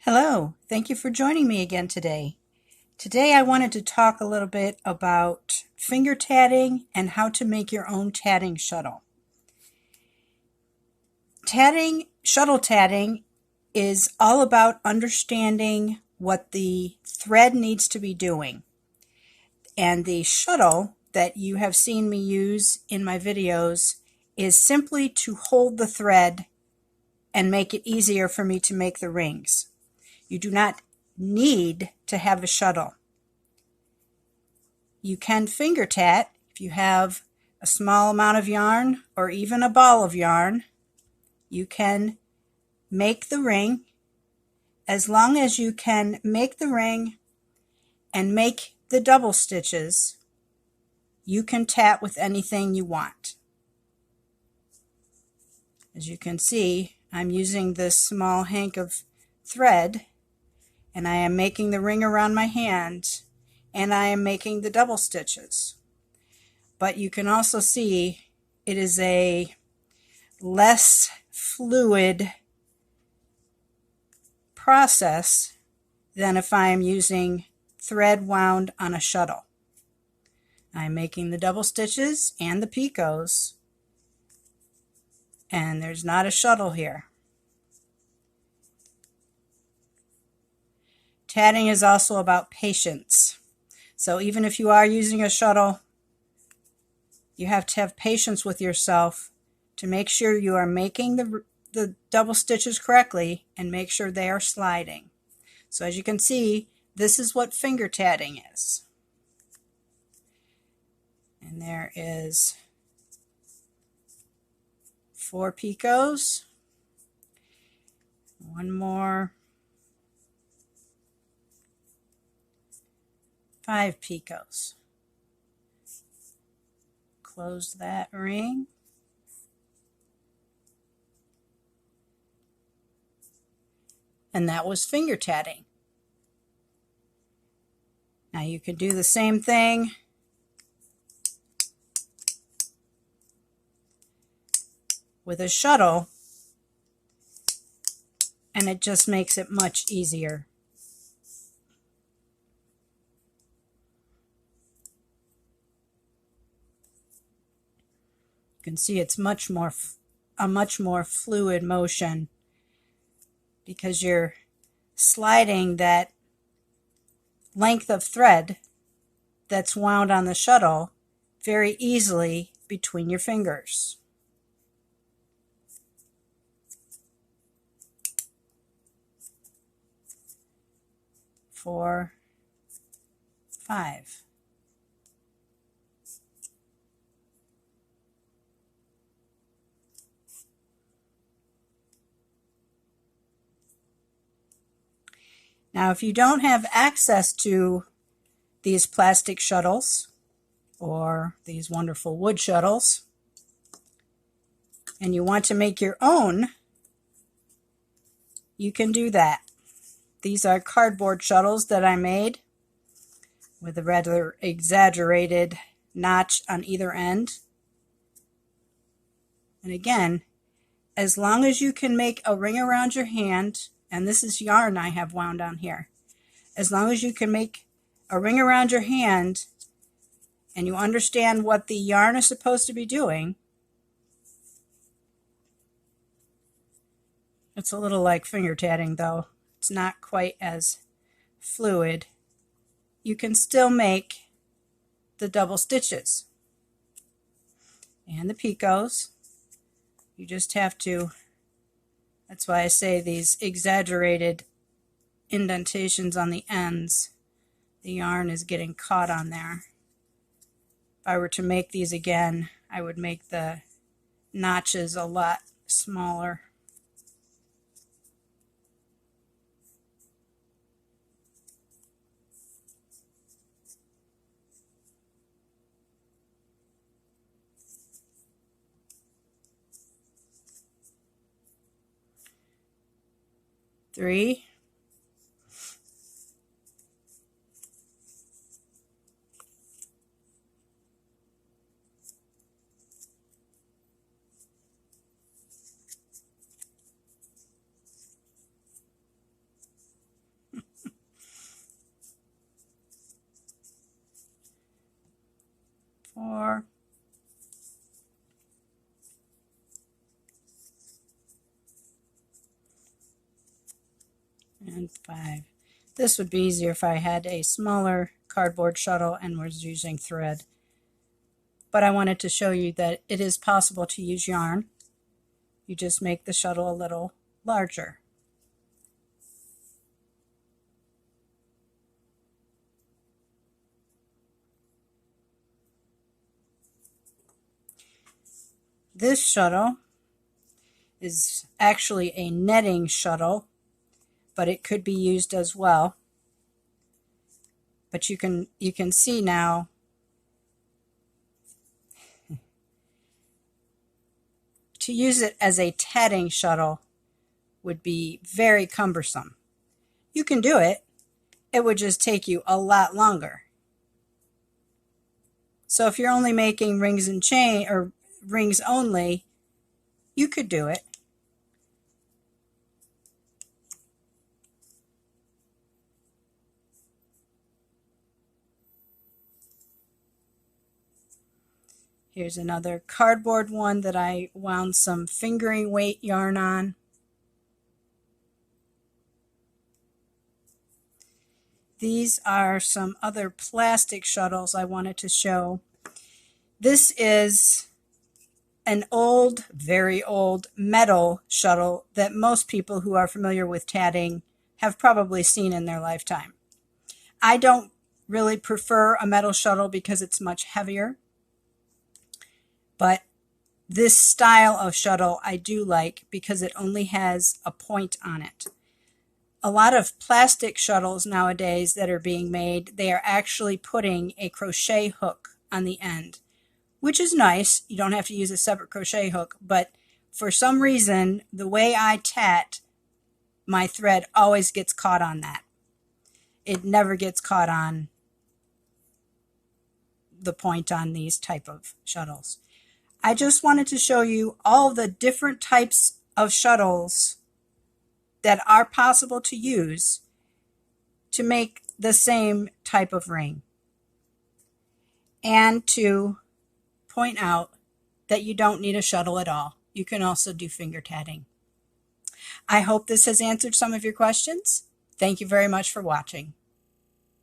Hello, thank you for joining me again today. Today I wanted to talk a little bit about finger tatting and how to make your own tatting shuttle. Shuttle tatting is all about understanding what the thread needs to be doing. And the shuttle that you have seen me use in my videos is simply to hold the thread and make it easier for me to make the rings. You do not need to have a shuttle. You can finger tat if you have a small amount of yarn or even a ball of yarn. You can make the ring. As long as you can make the ring and make the double stitches, you can tat with anything you want. As you can see, I'm using this small hank of thread and I am making the ring around my hand and I am making the double stitches. But you can also see it is a less fluid process than if I am using thread wound on a shuttle. I'm making the double stitches and the picots, and there's not a shuttle here. Tatting is also about patience. So even if you are using a shuttle, you have to have patience with yourself to make sure you are making the double stitches correctly and make sure they are sliding. So as you can see, this is what finger tatting is. And there is 4 picots, one more, 5 picots. Close that ring. And that was finger tatting. Now you can do the same thing with a shuttle, and it just makes it much easier. You can see it's a much more fluid motion because you're sliding that length of thread that's wound on the shuttle very easily between your fingers. 4, 5. Now, if you don't have access to these plastic shuttles or these wonderful wood shuttles, and you want to make your own, you can do that. These are cardboard shuttles that I made with a rather exaggerated notch on either end. And again, as long as you can make a ring around your hand, and this is yarn I have wound on here, as long as you can make a ring around your hand and you understand what the yarn is supposed to be doing, it's a little like finger tatting though. It's not quite as fluid. You can still make the double stitches and the picots. You just have to, that's why I say these exaggerated indentations on the ends, the yarn is getting caught on there. If I were to make these again, I would make the notches a lot smaller. Three. and 5. This would be easier if I had a smaller cardboard shuttle and was using thread. But I wanted to show you that it is possible to use yarn. You just make the shuttle a little larger. This shuttle is actually a netting shuttle, but it could be used as well. But you can see now to use it as a tatting shuttle would be very cumbersome. You can do it. It would just take you a lot longer. So if you're only making rings and chain or rings only, you could do it. Here's another cardboard one that I wound some fingering weight yarn on. These are some other plastic shuttles I wanted to show. This is an old, very old metal shuttle that most people who are familiar with tatting have probably seen in their lifetime. I don't really prefer a metal shuttle because it's much heavier, but this style of shuttle I do like because it only has a point on it. A lot of plastic shuttles nowadays that are being made, they are actually putting a crochet hook on the end, which is nice. You don't have to use a separate crochet hook, but for some reason, the way I tat, my thread always gets caught on that. It never gets caught on the point on these type of shuttles. I just wanted to show you all the different types of shuttles that are possible to use to make the same type of ring, and to point out that you don't need a shuttle at all. You can also do finger tatting. I hope this has answered some of your questions. Thank you very much for watching.